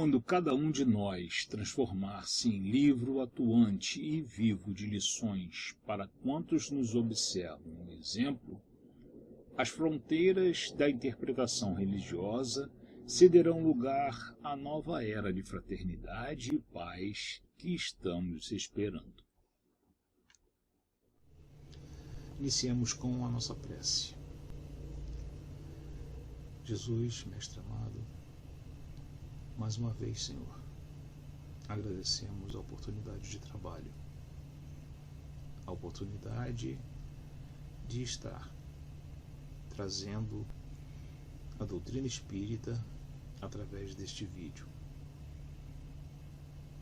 quando cada um de nós transformar-se em livro atuante e vivo de lições para quantos nos observam um exemplo, as fronteiras da interpretação religiosa cederão lugar à nova era de fraternidade e paz que estamos esperando. Iniciemos com a nossa prece. Jesus, Mestre amado, mais uma vez, Senhor, agradecemos a oportunidade de trabalho, a oportunidade de estar trazendo a doutrina espírita através deste vídeo.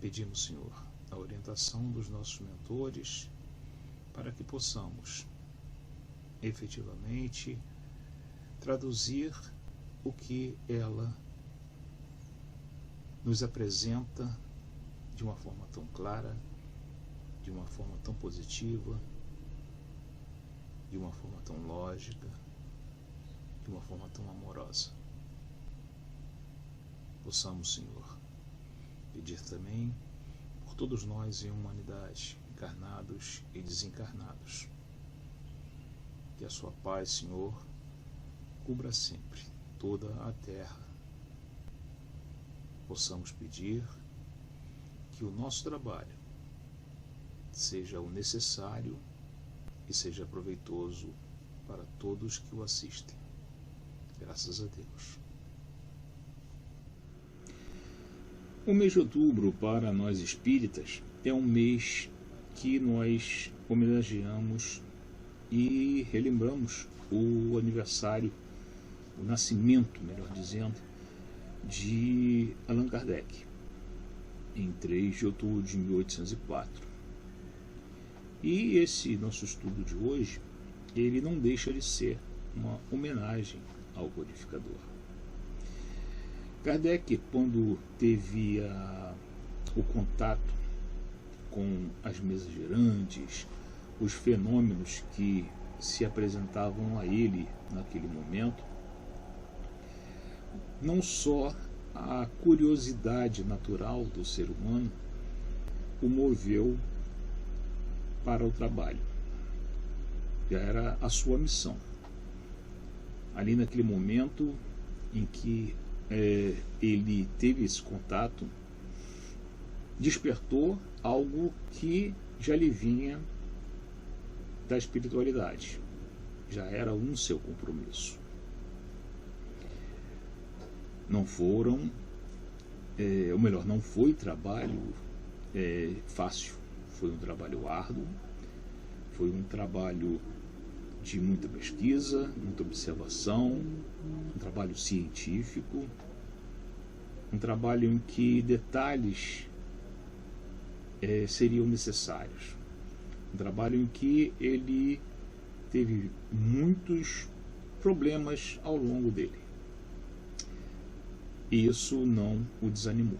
Pedimos, Senhor, a orientação dos nossos mentores para que possamos efetivamente traduzir o que ela nos apresenta de uma forma tão clara, de uma forma tão positiva, de uma forma tão lógica, de uma forma tão amorosa. Possamos, Senhor, pedir também por todos nós em humanidade, encarnados e desencarnados, que a sua paz, Senhor, cubra sempre toda a terra. Possamos pedir que o nosso trabalho seja o necessário e seja proveitoso para todos que o assistem. Graças a Deus. O mês de outubro, para nós espíritas, é um mês que nós homenageamos e relembramos o aniversário, o nascimento, melhor dizendo, de Allan Kardec, em 3 de outubro de 1804. E esse nosso estudo de hoje, ele não deixa de ser uma homenagem ao codificador. Kardec, quando teve o contato com as mesas girantes, os fenômenos que se apresentavam a ele naquele momento, não só a curiosidade natural do ser humano o moveu para o trabalho. Já era a sua missão. Ali naquele momento em que ele teve esse contato, despertou algo que já lhe vinha da espiritualidade. Já era um seu compromisso. Não foram, ou melhor, não foi trabalho fácil, foi um trabalho árduo, foi um trabalho de muita pesquisa, muita observação, um trabalho científico, um trabalho em que detalhes seriam necessários, um trabalho em que ele teve muitos problemas ao longo dele. E isso não o desanimou.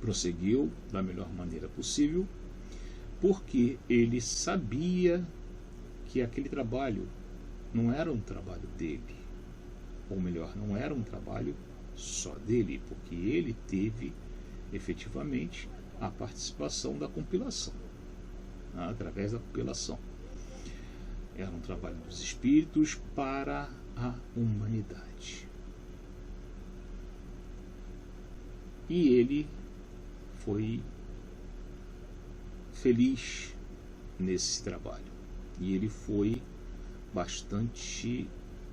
Prosseguiu da melhor maneira possível, porque ele sabia que aquele trabalho não era um trabalho dele, ou melhor, não era um trabalho só dele, porque ele teve efetivamente a participação da compilação, através da compilação. Era um trabalho dos espíritos para a humanidade. E ele foi feliz nesse trabalho. E ele foi bastante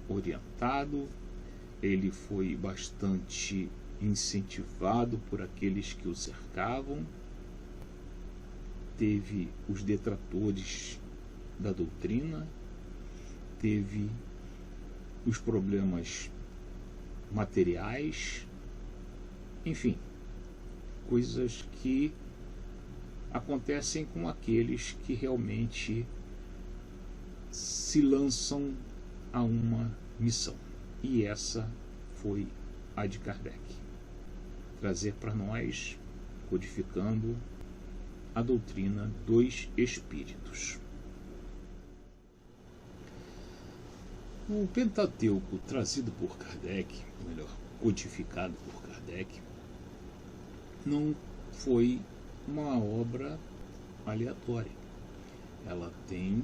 orientado, ele foi bastante incentivado por aqueles que o cercavam. Teve os detratores da doutrina, teve os problemas materiais, enfim, coisas que acontecem com aqueles que realmente se lançam a uma missão. E essa foi a de Kardec. Trazer para nós, codificando a doutrina dos espíritos. O Pentateuco trazido por Kardec, ou melhor, codificado por Kardec, não foi uma obra aleatória. Ela tem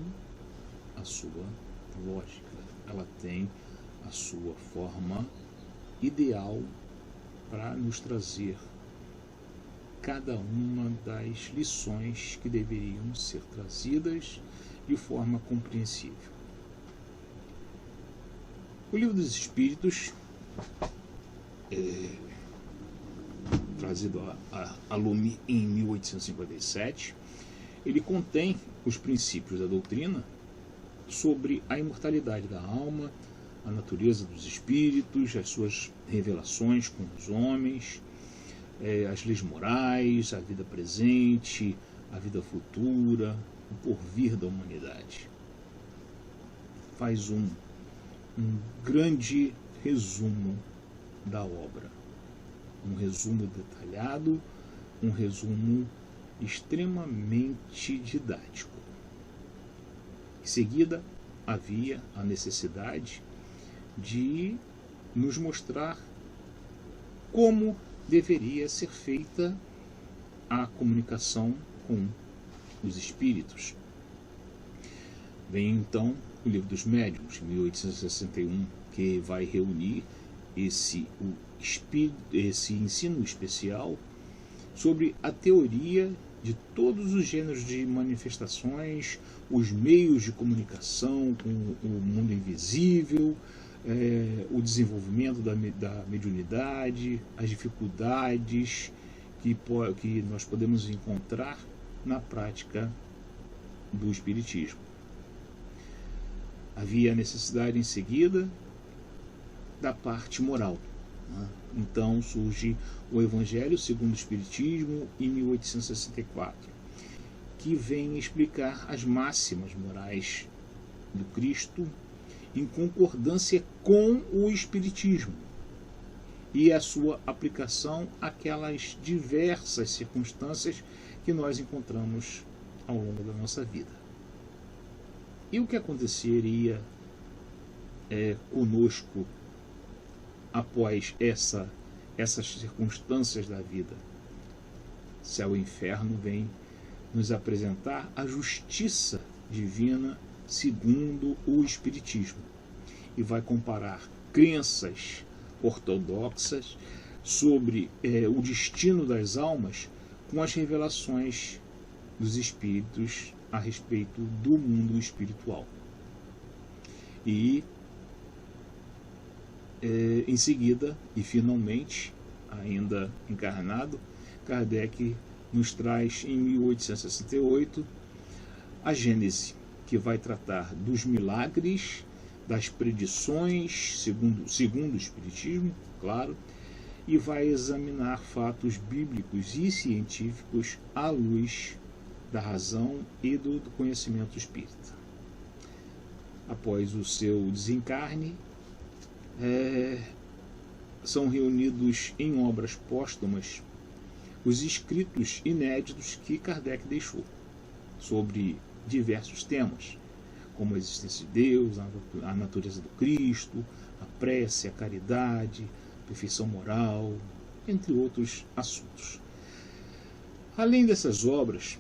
a sua lógica, ela tem a sua forma ideal para nos trazer cada uma das lições que deveriam ser trazidas de forma compreensível. O Livro dos Espíritos, trazido a lume em 1857, ele contém os princípios da doutrina sobre a imortalidade da alma, a natureza dos espíritos, as suas revelações com os homens, as leis morais, a vida presente, a vida futura, o porvir da humanidade. Faz um grande resumo da obra, um resumo detalhado, um resumo extremamente didático. Em seguida, havia a necessidade de nos mostrar como deveria ser feita a comunicação com os espíritos. Vem então o Livro dos Médiuns, em 1861, que vai reunir esse ensino especial sobre a teoria de todos os gêneros de manifestações, os meios de comunicação com o mundo invisível, o desenvolvimento da mediunidade, as dificuldades que nós podemos encontrar na prática do espiritismo. Havia a necessidade em seguida da parte moral. Então surge o Evangelho segundo o Espiritismo em 1864, que vem explicar as máximas morais do Cristo em concordância com o Espiritismo e a sua aplicação àquelas diversas circunstâncias que nós encontramos ao longo da nossa vida. E o que aconteceria conosco após essas circunstâncias da vida? Céu e inferno vem nos apresentar a justiça divina segundo o Espiritismo e vai comparar crenças ortodoxas sobre o destino das almas com as revelações dos espíritos a respeito do mundo espiritual. E em seguida, e finalmente, ainda encarnado, Kardec nos traz em 1868 a Gênese, que vai tratar dos milagres, das predições, segundo o Espiritismo, claro, e vai examinar fatos bíblicos e científicos à luz da razão e do conhecimento espírita. Após o seu desencarne, são reunidos em obras póstumas os escritos inéditos que Kardec deixou sobre diversos temas, como a existência de Deus, a natureza do Cristo, a prece, a caridade, a perfeição moral, entre outros assuntos. Além dessas obras,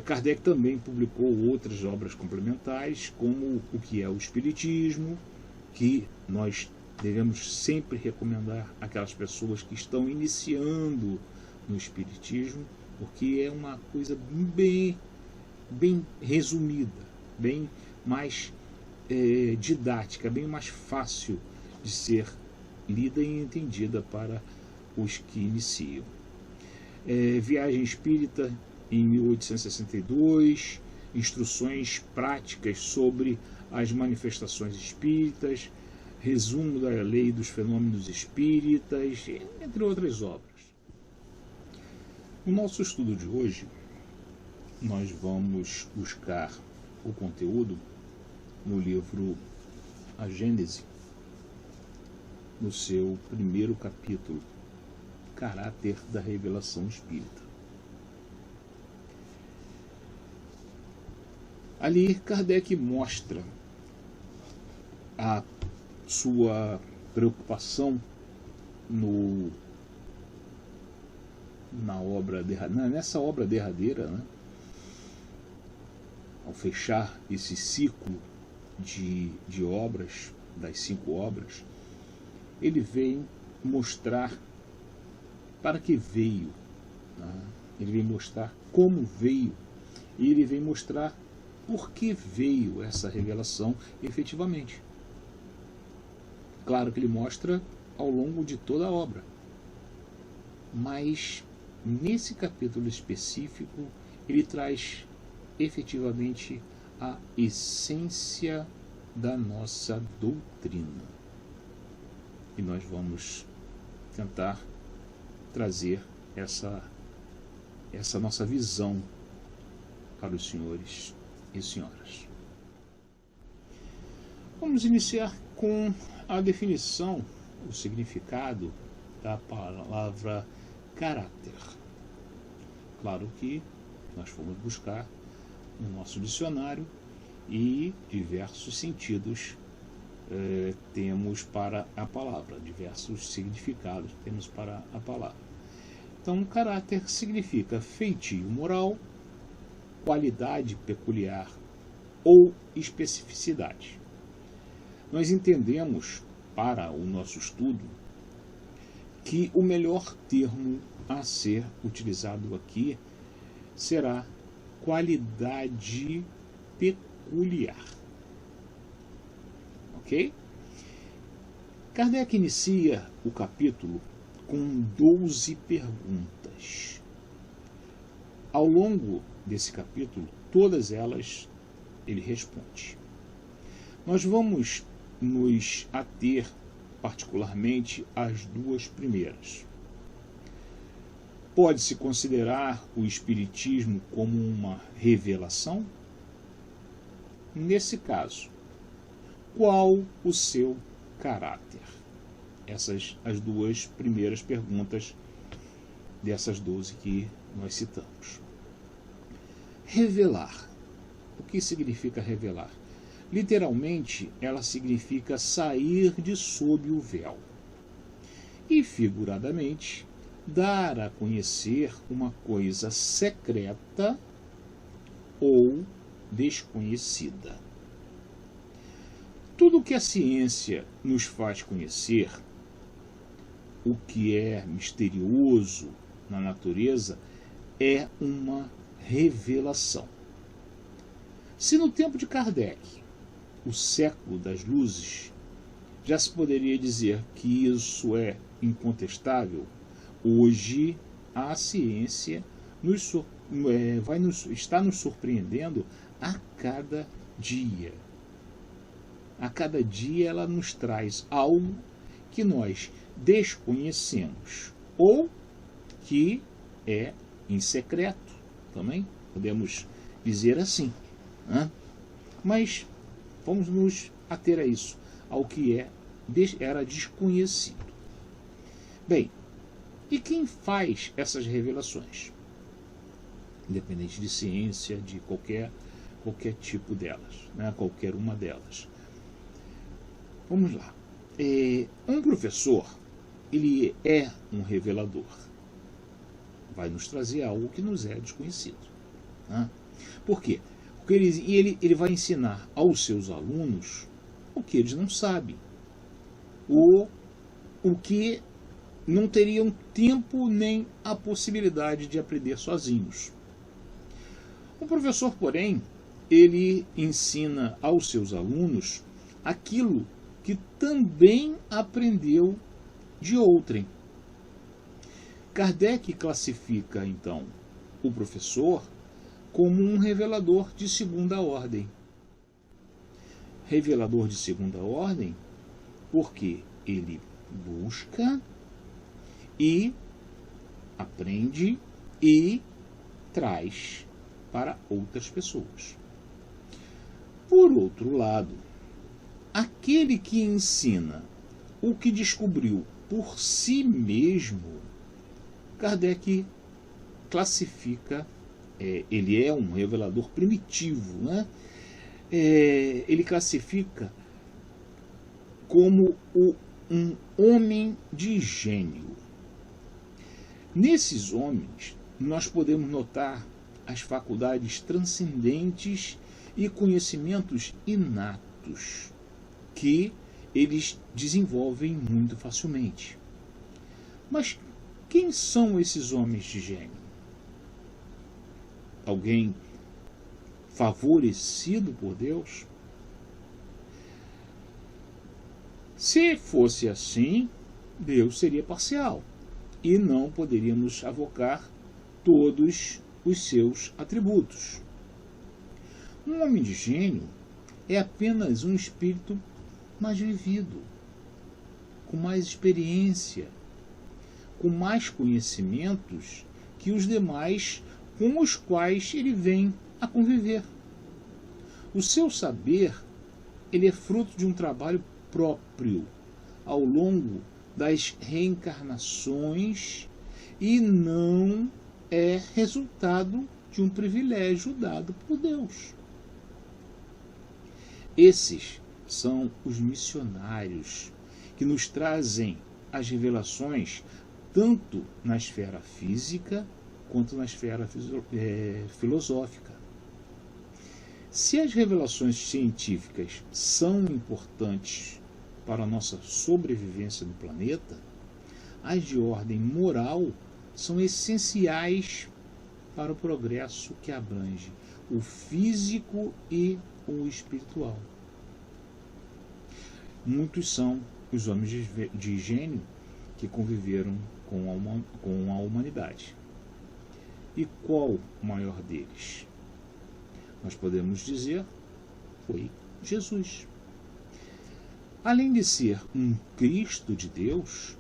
Kardec também publicou outras obras complementares, como o que é o Espiritismo, que nós devemos sempre recomendar àquelas pessoas que estão iniciando no Espiritismo, porque é uma coisa bem resumida, bem mais didática, bem mais fácil de ser lida e entendida para os que iniciam. Viagem Espírita, em 1862, instruções práticas sobre as manifestações espíritas, resumo da lei dos fenômenos espíritas, entre outras obras. No nosso estudo de hoje, nós vamos buscar o conteúdo no livro A Gênese, no seu primeiro capítulo, Caráter da Revelação Espírita. Ali, Kardec mostra a sua preocupação nessa obra derradeira, né, ao fechar esse ciclo de obras, das 5 obras, ele vem mostrar para que veio, né? Ele vem mostrar como veio, e ele vem mostrar por que veio essa revelação efetivamente. Claro que ele mostra ao longo de toda a obra, mas nesse capítulo específico ele traz efetivamente a essência da nossa doutrina. E nós vamos tentar trazer essa nossa visão para os senhores e senhoras. Vamos iniciar com a definição, o significado da palavra caráter. Claro que nós fomos buscar no nosso dicionário e diversos sentidos temos para a palavra, diversos significados temos para a palavra. Então, caráter significa feitio moral, qualidade peculiar ou especificidade. Nós entendemos, para o nosso estudo, que o melhor termo a ser utilizado aqui será qualidade peculiar. Ok? Kardec inicia o capítulo com 12 perguntas. Ao longo desse capítulo, todas elas ele responde. Nós vamos nos ater particularmente às 2 primeiras. Pode-se considerar o Espiritismo como uma revelação? Nesse caso, qual o seu caráter? Essas as 2 primeiras perguntas dessas 12 que nós citamos. Revelar. O que significa revelar? Literalmente, ela significa sair de sob o véu. E, figuradamente, dar a conhecer uma coisa secreta ou desconhecida. Tudo que a ciência nos faz conhecer, o que é misterioso na natureza, é uma revelação. Se no tempo de Kardec, o século das luzes, já se poderia dizer que isso é incontestável, hoje a ciência está nos surpreendendo a cada dia. A cada dia ela nos traz algo que nós desconhecemos ou que é em secreto, também podemos dizer assim, né? Mas vamos nos ater a isso, ao que era desconhecido. Bem, e quem faz essas revelações? Independente de ciência, de qualquer tipo delas, né? Qualquer uma delas. Vamos lá. Um professor, ele é um revelador. Vai nos trazer algo que nos é desconhecido, né? Por quê? Porque ele vai ensinar aos seus alunos o que eles não sabem, o que não teriam tempo nem a possibilidade de aprender sozinhos. O professor, porém, ele ensina aos seus alunos aquilo que também aprendeu de outrem. Kardec classifica, então, o professor como um revelador de segunda ordem. Revelador de segunda ordem porque ele busca e aprende e traz para outras pessoas. Por outro lado, aquele que ensina o que descobriu por si mesmo, Kardec classifica, ele é um revelador primitivo, né? Ele classifica como o um homem de gênio. Nesses homens, nós podemos notar as faculdades transcendentes e conhecimentos inatos que eles desenvolvem muito facilmente. Mas quem são esses homens de gênio? Alguém favorecido por Deus? Se fosse assim, Deus seria parcial e não poderia nos avocar todos os seus atributos. Um homem de gênio é apenas um espírito mais vivido, com mais experiência, com mais conhecimentos que os demais com os quais ele vem a conviver. O seu saber, ele é fruto de um trabalho próprio ao longo das reencarnações e não é resultado de um privilégio dado por Deus. Esses são os missionários que nos trazem as revelações tanto na esfera física quanto na esfera filosófica. Se as revelações científicas são importantes para a nossa sobrevivência no planeta, as de ordem moral são essenciais para o progresso que abrange o físico e o espiritual. Muitos são os homens de gênio que conviveram com a humanidade. E qual o maior deles? Nós podemos dizer, foi Jesus. Além de ser um Cristo de Deus,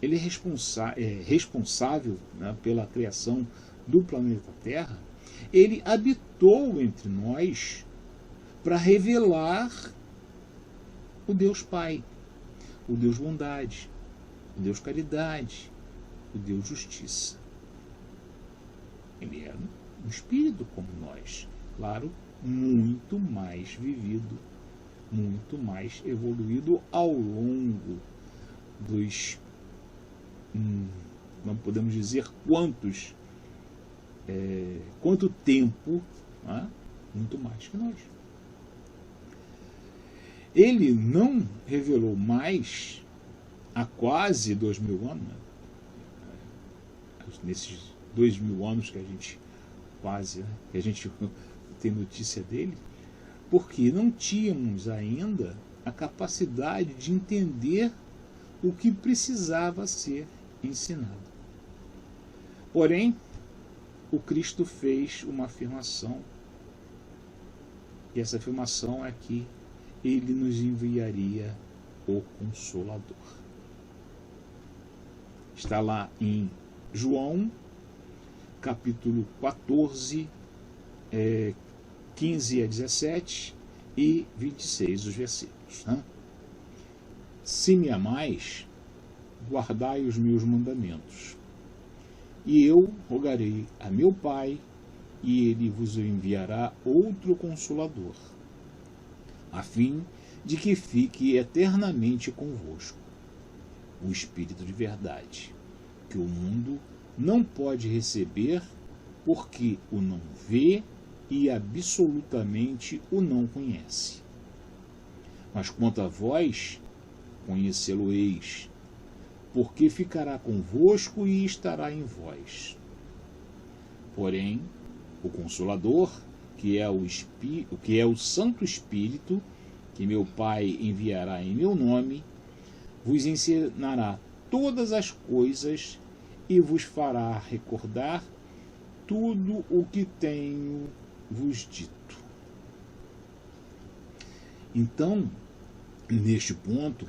ele é responsável, né, pela criação do planeta Terra. Ele habitou entre nós para revelar o Deus Pai, o Deus Bondade, o Deus Caridade, o Deus Justiça. Ele era um espírito como nós, claro, muito mais vivido, muito mais evoluído ao longo dos, não podemos dizer quanto tempo, né? Muito mais que nós. Ele não revelou mais há quase 2000 anos, né? Nesses 2000 anos que a gente que a gente tem notícia dele, porque não tínhamos ainda a capacidade de entender o que precisava ser ensinado. Porém, o Cristo fez uma afirmação, e essa afirmação é que ele nos enviaria o Consolador. Está lá em João, capítulo 14, 15 a 17 e 26, os versículos. Né? Se me amais, guardai os meus mandamentos. E eu rogarei a meu Pai, e ele vos enviará outro Consolador, a fim de que fique eternamente convosco, o Espírito de verdade, que o mundo não pode receber, porque o não vê e absolutamente o não conhece. Mas quanto a vós, conhecê-lo-eis, porque ficará convosco e estará em vós. Porém, o Consolador, que é o Santo Espírito, que meu Pai enviará em meu nome, vos ensinará todas as coisas e vos fará recordar tudo o que tenho vos dito. Então, neste ponto,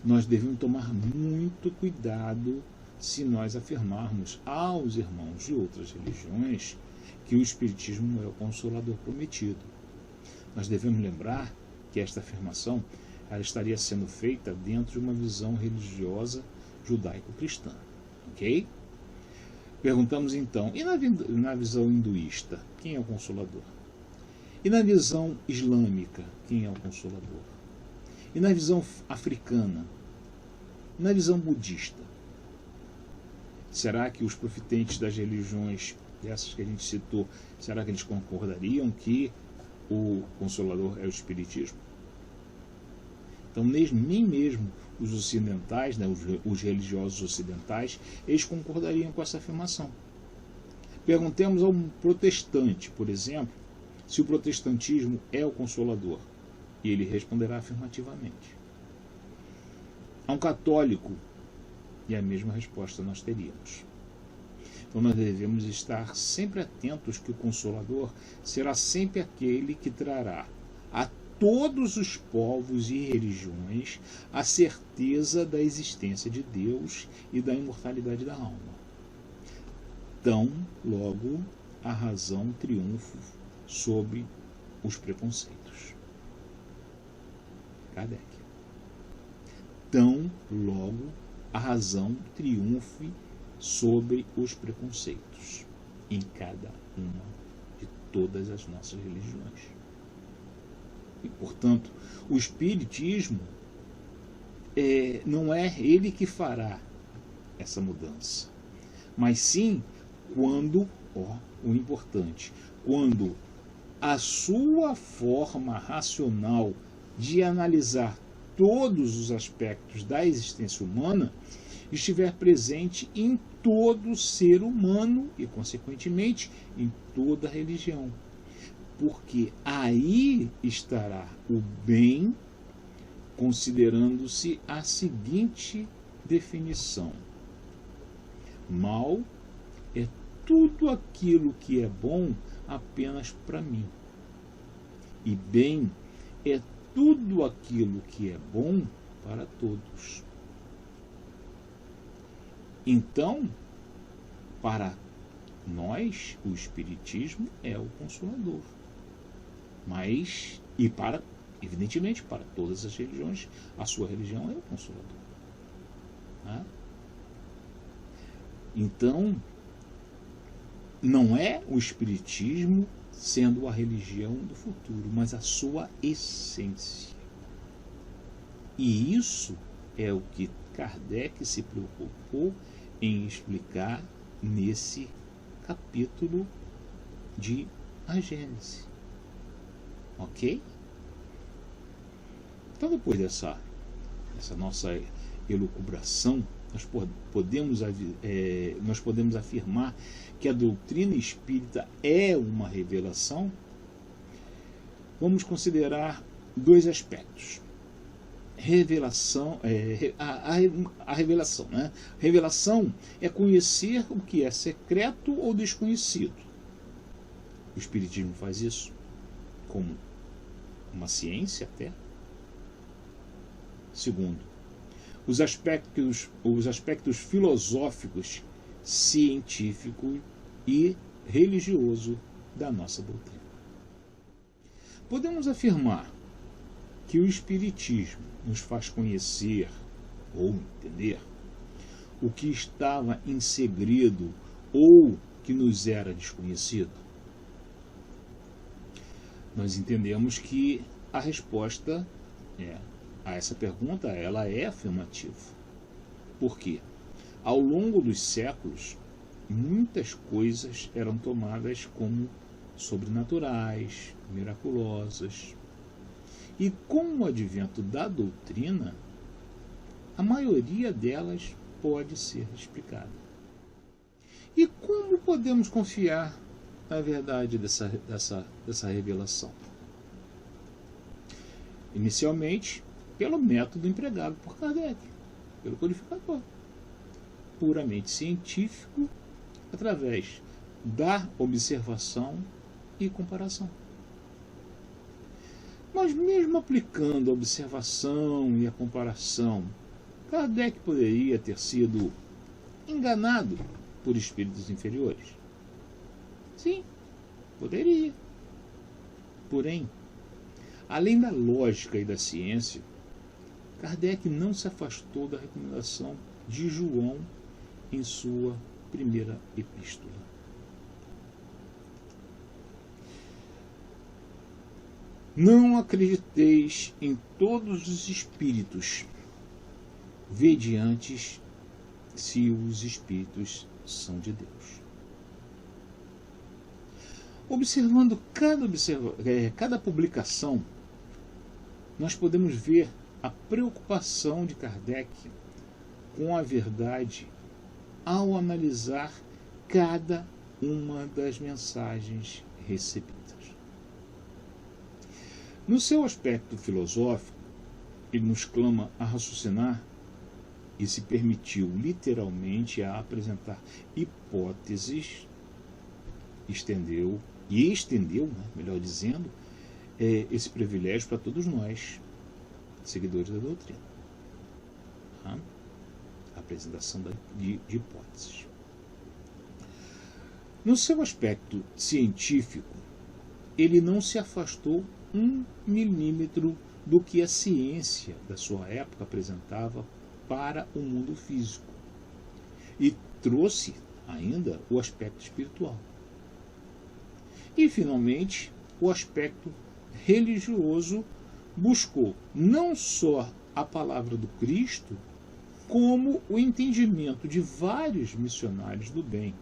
nós devemos tomar muito cuidado se nós afirmarmos aos irmãos de outras religiões que o Espiritismo é o Consolador prometido. Nós devemos lembrar que esta afirmação ela estaria sendo feita dentro de uma visão religiosa judaico-cristã. Ok? Perguntamos então, e na visão hinduísta, quem é o Consolador? E na visão islâmica, quem é o Consolador? E na visão africana? Na visão budista? Será que os profitentes das religiões, dessas que a gente citou, será que eles concordariam que o Consolador é o Espiritismo? Então, nem mesmo os ocidentais, né, os religiosos ocidentais, eles concordariam com essa afirmação. Perguntemos a um protestante, por exemplo, se o protestantismo é o Consolador, e ele responderá afirmativamente. A um católico, e a mesma resposta nós teríamos. Então nós devemos estar sempre atentos que o Consolador será sempre aquele que trará a todos os povos e religiões a certeza da existência de Deus e da imortalidade da alma. Tão logo a razão triunfe sobre os preconceitos. Kardec. Tão logo a razão triunfe sobre os preconceitos em cada uma de todas as nossas religiões. E, portanto, o Espiritismo não é ele que fará essa mudança, mas sim quando, o importante, quando a sua forma racional de analisar todos os aspectos da existência humana estiver presente em todo ser humano e, consequentemente, em toda religião. Porque aí estará o bem, considerando-se a seguinte definição: mal é tudo aquilo que é bom apenas para mim, e bem é tudo aquilo que é bom para todos. Então, para nós, o Espiritismo é o Consolador. Mas, evidentemente, para todas as religiões, a sua religião é o Consolador. Tá? Então, não é o Espiritismo sendo a religião do futuro, mas a sua essência. E isso é o que Kardec se preocupou em explicar nesse capítulo de A Gênese. Ok? Então, depois dessa nossa elucubração, nós podemos afirmar que a doutrina espírita é uma revelação. Vamos considerar dois aspectos. Revelação, a revelação, né? Revelação é conhecer o que é secreto ou desconhecido. O Espiritismo faz isso como uma ciência até. Segundo, os aspectos filosóficos, científico e religioso da nossa doutrina. Podemos afirmar que o Espiritismo nos faz conhecer ou entender o que estava em segredo ou que nos era desconhecido? Nós entendemos que a resposta a essa pergunta ela é afirmativa. Por quê? Ao longo dos séculos, muitas coisas eram tomadas como sobrenaturais, miraculosas. E com o advento da doutrina, a maioria delas pode ser explicada. E como podemos confiar na verdade dessa revelação? Inicialmente, pelo método empregado por Kardec, pelo codificador, puramente científico, através da observação e comparação. Mas mesmo aplicando a observação e a comparação, Kardec poderia ter sido enganado por espíritos inferiores? Sim, poderia. Porém, além da lógica e da ciência, Kardec não se afastou da recomendação de João em sua primeira epístola. Não acrediteis em todos os espíritos, vede antes se os espíritos são de Deus. Observando cada publicação, nós podemos ver a preocupação de Kardec com a verdade ao analisar cada uma das mensagens recebidas. No seu aspecto filosófico, ele nos clama a raciocinar e se permitiu literalmente a apresentar hipóteses, estendeu, melhor dizendo, esse privilégio para todos nós, seguidores da doutrina. A apresentação de hipóteses. No seu aspecto científico, ele não se afastou 1 milímetro do que a ciência da sua época apresentava para o mundo físico e trouxe ainda o aspecto espiritual. E, finalmente, o aspecto religioso buscou não só a palavra do Cristo, como o entendimento de vários missionários do bem,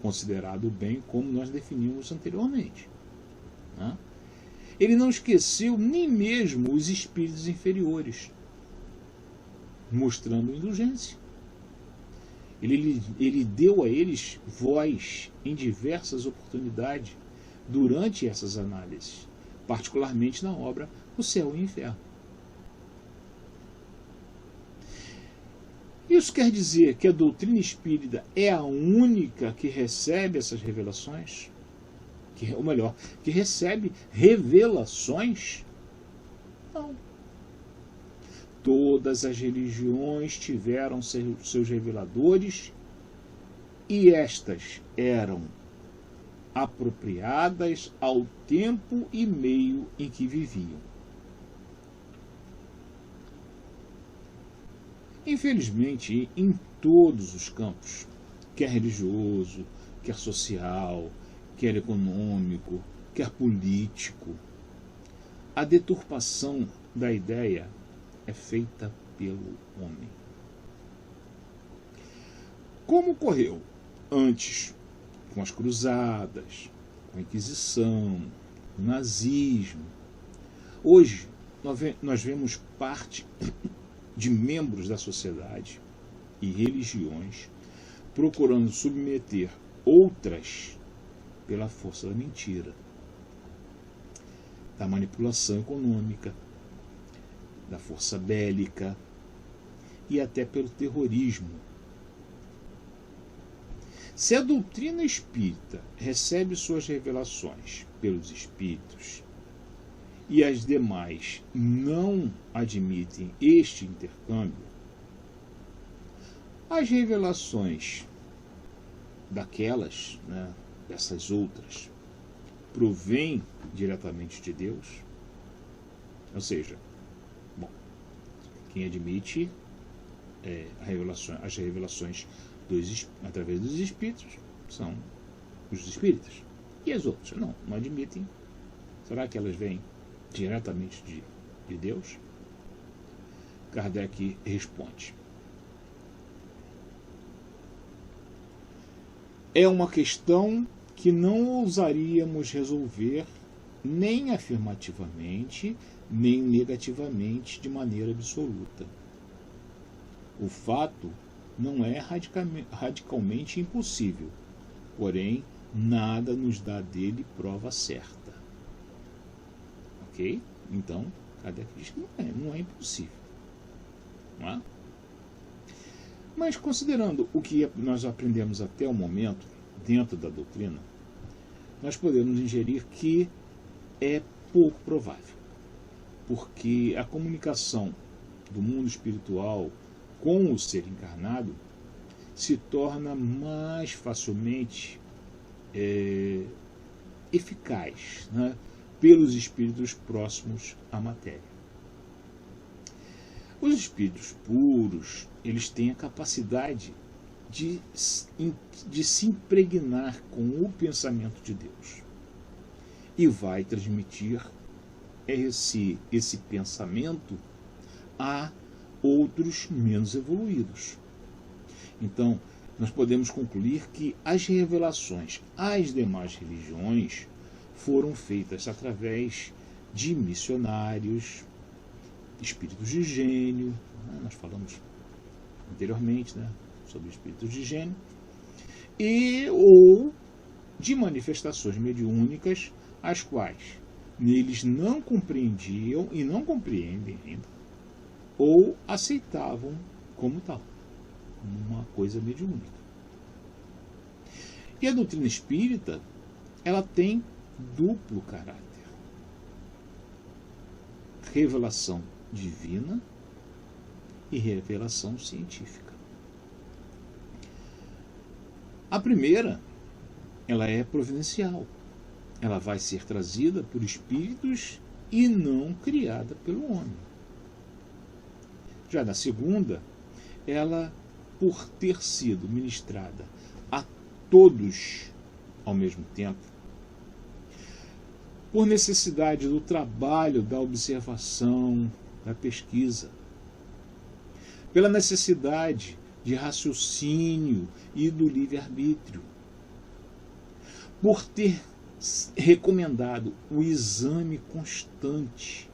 considerado o bem como nós definimos anteriormente. Ele não esqueceu nem mesmo os espíritos inferiores, mostrando indulgência. Ele deu a eles voz em diversas oportunidades durante essas análises, particularmente na obra O Céu e o Inferno. Isso quer dizer que a doutrina espírita é a única que recebe essas revelações? Ou melhor, que recebe revelações? Não. Todas as religiões tiveram seus reveladores e estas eram apropriadas ao tempo e meio em que viviam. Infelizmente, em todos os campos, quer religioso, quer social, quer econômico, quer político, a deturpação da ideia é feita pelo homem. Como ocorreu antes com as cruzadas, com a Inquisição, o nazismo, hoje nós vemos parte de membros da sociedade e religiões procurando submeter outras pela força da mentira, da manipulação econômica, da força bélica e até pelo terrorismo. Se a doutrina espírita recebe suas revelações pelos espíritos e as demais não admitem este intercâmbio, as revelações daquelas, dessas outras, provêm diretamente de Deus? Ou seja, quem admite as revelações através dos espíritos são os espíritas. E as outras? Não admitem. Será que elas vêm diretamente de Deus? Kardec responde: é uma questão que não ousaríamos resolver nem afirmativamente, nem negativamente de maneira absoluta. O fato não é radicalmente impossível, porém, nada nos dá dele prova certa. Ok? Então, Kardec diz que não é impossível. Não é? Mas, considerando o que nós aprendemos até o momento, dentro da doutrina, nós podemos ingerir que é pouco provável, porque a comunicação do mundo espiritual com o ser encarnado se torna mais facilmente eficaz, pelos espíritos próximos à matéria. Os espíritos puros, eles têm a capacidade de se impregnar com o pensamento de Deus e vai transmitir esse pensamento a outros menos evoluídos. Então, nós podemos concluir que as revelações às demais religiões foram feitas através de missionários, espíritos de gênio, né? Nós falamos anteriormente, né, sobre espíritos de gênio, ou de manifestações mediúnicas, as quais eles não compreendiam e não compreendem ainda, ou aceitavam como tal, uma coisa mediúnica. E a doutrina espírita, ela tem duplo caráter: revelação divina e revelação científica. A primeira, ela é providencial. Ela vai ser trazida por espíritos e não criada pelo homem. Já na segunda, ela, por ter sido ministrada a todos ao mesmo tempo, por necessidade do trabalho, da observação, da pesquisa, pela necessidade de raciocínio e do livre-arbítrio, por ter recomendado o exame constante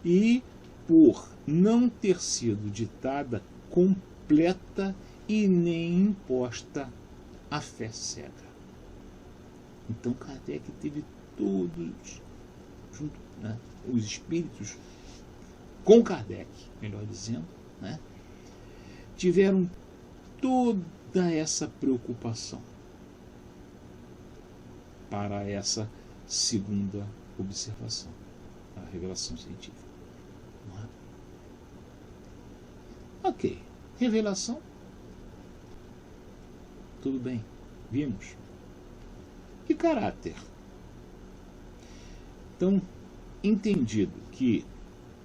e por não ter sido ditada completa e nem imposta a fé cega. Então Kardec teve todos junto, né, os espíritos com Kardec, melhor dizendo, né, tiveram toda essa preocupação para essa segunda observação, a revelação científica. Não é? Ok, revelação, tudo bem, vimos. Que caráter? Então, entendido que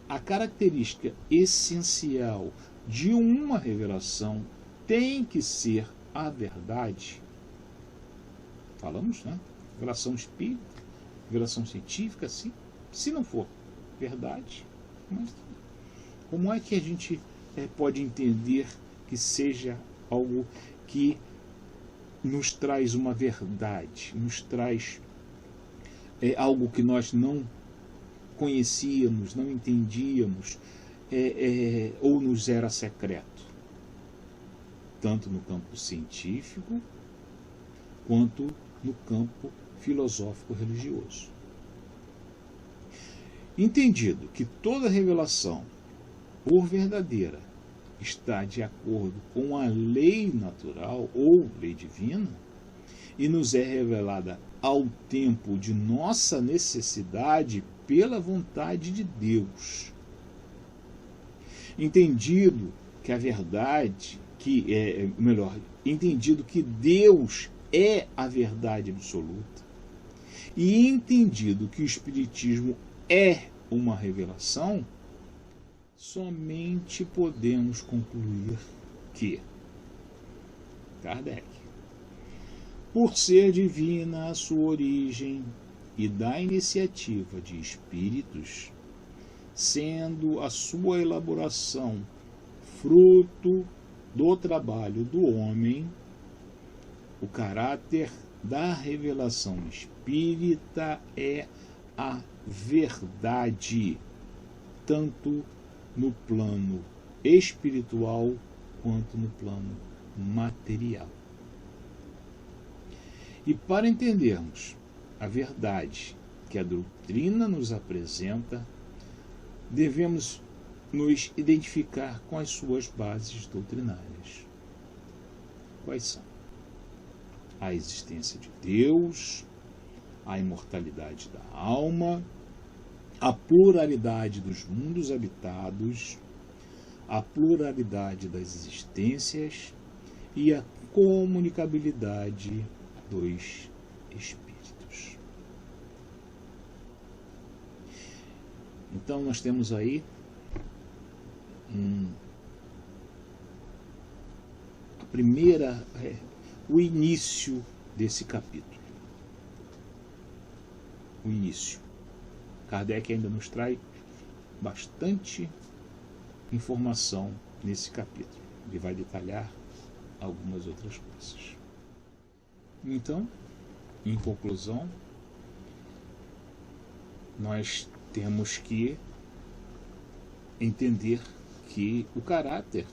a característica essencial de uma revelação tem que ser a verdade. Falamos, né? Revelação espírita, revelação científica, sim. Se não for verdade, mas como é que a gente pode entender que seja algo que nos traz uma verdade, nos traz algo que nós não conhecíamos, não entendíamos, ou nos era secreto, tanto no campo científico quanto no campo filosófico religioso. Entendido que toda revelação, por verdadeira, está de acordo com a lei natural ou lei divina e nos é revelada ao tempo de nossa necessidade pela vontade de Deus. Entendido que a verdade, entendido que Deus é a verdade absoluta e entendido que o Espiritismo é uma revelação, somente podemos concluir que Kardec, por ser divina a sua origem e da iniciativa de espíritos, sendo a sua elaboração fruto do trabalho do homem, o caráter da revelação espírita é a verdade, tanto no plano espiritual quanto no plano material. E para entendermos a verdade que a doutrina nos apresenta, devemos nos identificar com as suas bases doutrinárias. Quais são? A existência de Deus, a imortalidade da alma, a pluralidade dos mundos habitados, a pluralidade das existências e a comunicabilidade dos espíritos. Então nós temos aí o início desse capítulo. O início. Kardec ainda nos traz bastante informação nesse capítulo. Ele vai detalhar algumas outras coisas. Então, em conclusão, nós temos que entender que o caráter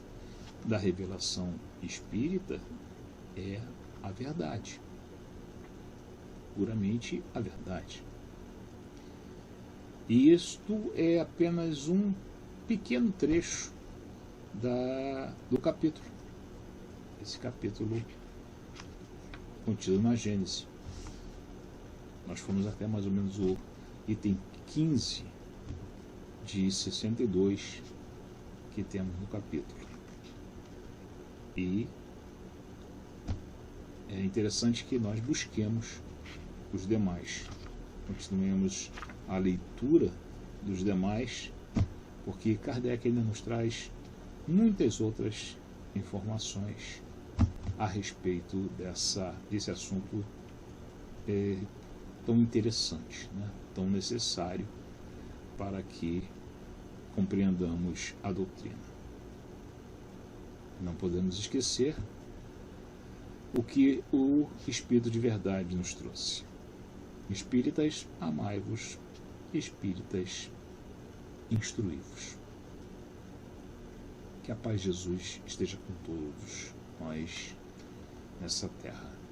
da revelação espírita é a verdade, puramente a verdade. E isto é apenas um pequeno trecho do capítulo. Esse capítulo contido na Gênesis. Nós fomos até mais ou menos o item 15 de 62 que temos no capítulo. E é interessante que nós busquemos os demais, continuemos a leitura dos demais, porque Kardec ainda nos traz muitas outras informações a respeito desse assunto tão interessante, né? Tão necessário para que compreendamos a doutrina. Não podemos esquecer o que o Espírito de Verdade nos trouxe. Espíritas, amai-vos, espíritas, instruí-vos. Que a paz de Jesus esteja com todos nós nessa terra.